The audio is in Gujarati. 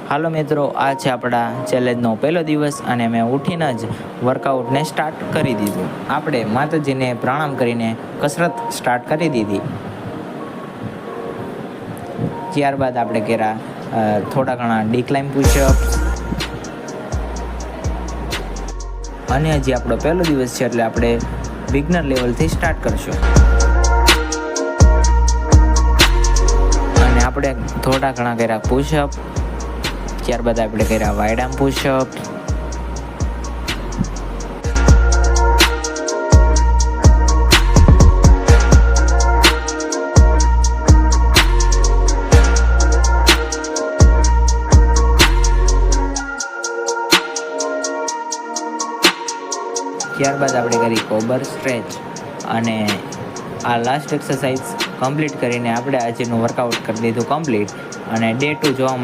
હાલો મિત્રો, આ છે આપણા ચેલેન્જનો પહેલો દિવસ અને મેં ઉઠીને જ વર્કઆઉટને સ્ટાર્ટ કરી દીધું. આપણે માતાજીને પ્રણામ કરીને કસરત સ્ટાર્ટ કરી દીધી. ત્યારબાદ આપણે કર્યા થોડા ઘણા ડિક્લાઇન પુશઅપ્સ. અને હજી આપણો પહેલો દિવસ છે એટલે આપણે બિગનર લેવલથી સ્ટાર્ટ કરશું. અને આપણે થોડા ઘણા કર્યા પુશઅપ. ત્યારબાદ આપણે કર્યા વાઇડ આર્મ પુશઅપ. ત્યારબાદ આપણે કરી કોબર સ્ટ્રેચ. અને આ લાસ્ટ એક્સરસાઇઝ કમ્પ્લીટ કરીને આપણે આજનું વર્કઆઉટ કરી દીધું કમ્પ્લીટ. અને ડે 2 જોવા માટે